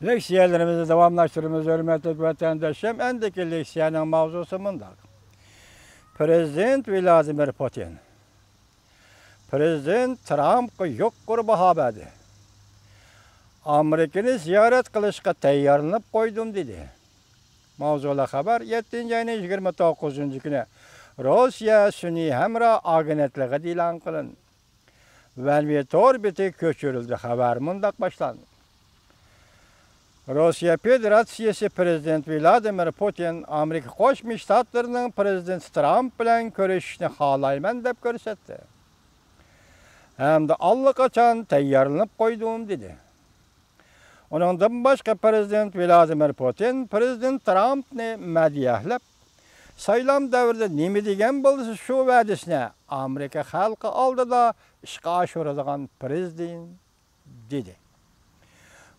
Leksiyalarımızı devamlaştırımız hürmetli vatandaşım. Endeki leksiyanın mavzusu bundak. Prezident Vladimir Putin. Prezident Trump'ı yok kurba habadi. Amerika'nı ziyaret kılışka tayyorlanıp koydum dedi. Mavzula haber 7. ayının 29. günü Rusya Sunni Hemra agentliği ilan kılın. Velvitor biti köçürüldü haber mundak başlandı. Rusya Federasyası Prezident Vladimir Putin Amerika Qo'shma Shtatlarining Prezident Trump bilan ko'rishishni xohlayman deb ko'rsatdi. Hamda allaqachon tayyorlanib qo'ydim dedi. Uningdan boshqa Prezident Vladimir Putin Prezident Trumpni madiyahlab, saylam davrida nima degan bo'lsa shu va'dasini Amerika xalqi oldida ishga oshiradigan prezident dedi.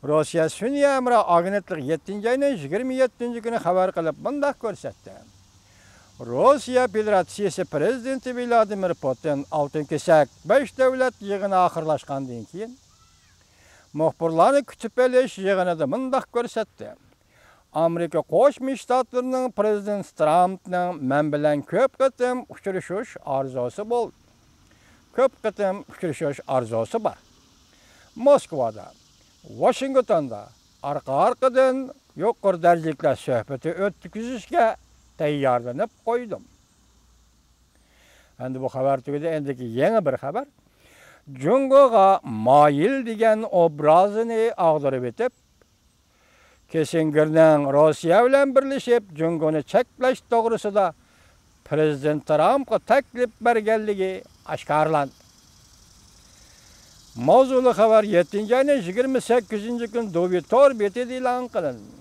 Rusya Sunni Hemra agentliği 7. ayının 27. günü haber kılıp bundak ko'rsatdi. Rusya Federasyası Prezidenti Vladimir Putin altın kesak 5 devlet yığını ahırlaşkandan keyin muhbirlarni kutib olish yig'inida bundak ko'rsatdi. Amerika Qo'shma Shtatlarining Prezident Trumpning men bilan ko'p qatim uchrashish orzusi bo'ldi. Ko'p qatim uchrashish orzusi bor. Moskvada, Washington'da arka-arkadan yuqori darajali suhbati o'tkazishga tayyorlanib qo'ydim. Endi bu xabar tugadi, endiki yangi bir xabar. Jungoga moyil degan obrazini ag'darib etib, Kissingerning Rossiya bilan birlashib Jungoni cheklash to'g'risida Prezident Trumpga taklif berganligi oshkorlandi. Mavzuli xabar 7. ayının 28. gün Dovitor betida e'lon qilindi.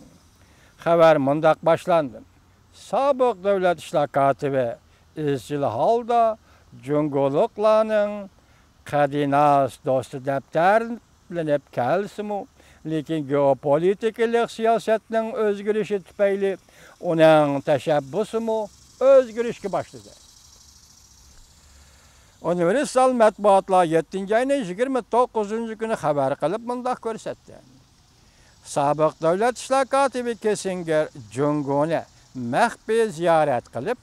Xabar mundaq boshlandı. Sobiq davlat ishlar kotibi izchil holda Jungoliklarning qadinas do'sti daftar bilan kelsimu, lekin geopolitik siyosatning o'zgarishi tufayli uning tashabbusimu o'zgarishga boshladi. Universal matbuotlar 7. ayının 29. günü haber qilib bundoq ko'rsatdi. Sobiq davlat ishlar kotibi Kissinger Jungoni maxfiy ziyorat qilib,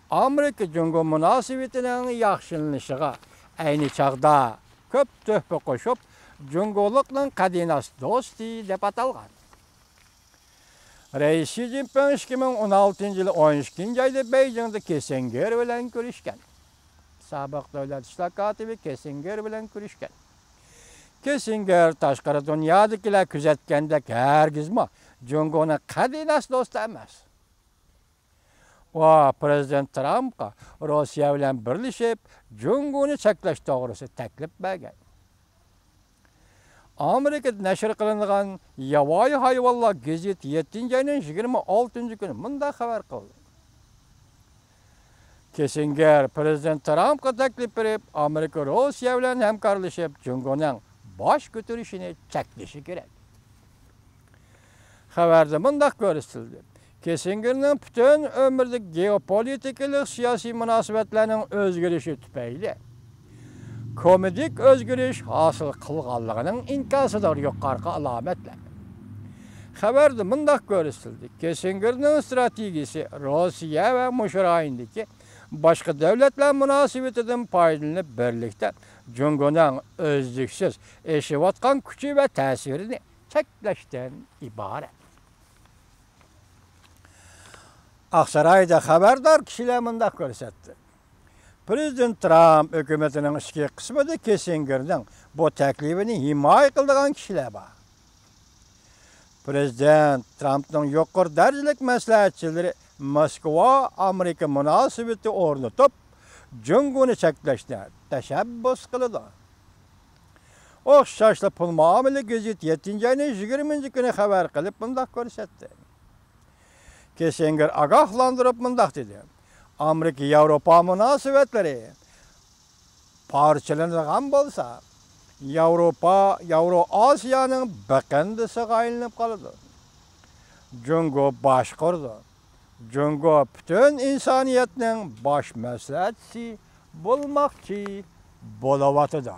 Amerika Jungo munosabatining yaxshilanishiga ayni chog'da ko'p tuhfa qo'shib, Jungolikning qadinas do'sti deb atalgan. Rais Xi Jinping 2016 yil 12 oyda Beijingda Kissinger bilan ko'rishgan. Sobiq davlat ishlar kotibi Kissinger bilan ko'rishgan. Kissinger tashqari dunyodikilar kuzatgandek hargizmi Jungoni qadinas do'sti emas. Va Prezident Trumpga Rossiya bilan birlashib Jungoni cheklash to'g'risida taklif bergan. Amerikada nashr qilingan Yovvoyi hayvonlar gazeti 7. ayının 26. günü bunday xabar qildi. Kissinger Prezident Trumpga taklif berib, Amerika Rossiya bilan hamkorlashib Jungoning bosh ko'tarishini cheklashi kerak. Xabarda bunday ko'rsatildi. Kissingerning butun umrida geopolitik siyosiy munosabatlarning o'zgarishi tufayli komedik o'zgarish hosil qilganligining inkosidir yuqorqi alomatlar. Xabarda bunday ko'rsatildi. Kissingerning strategiyasi Rossiya va mushrayindagi boshqa davlatlar munosabatidan foydalanib birlikda Jungoning o'zliksiz eshayotgan kuchi va ta'sirini cheklashdan iborat. Aqsaroyda xabardor kishilar bunday ko'rsatdi. Prezident Trump hukumatining ichki qismida Kissingerning bu taklifini himoya qilgan kishilar bor. Prezident Trumpning yuqori darajali maslahatchilari Moskva Amerika munosabati o'rnatib, Jungoni cheklashni tashabbus qildi. O'xshashli pul muomala gazeti 7. ayının 20. günü xabar qilib bunday ko'rsatdi. Kissinger ogohlantirib bunday dedi. Amerika Yevropa munosabatlari parchalanadigan bo'lsa, Yevro-Osiyoning biqindisiga aylanib qoladi. Jungo boshqardi. Jungo butun insoniyatning bosh maslahatchisi bo'lmoqchi bo'layotdi.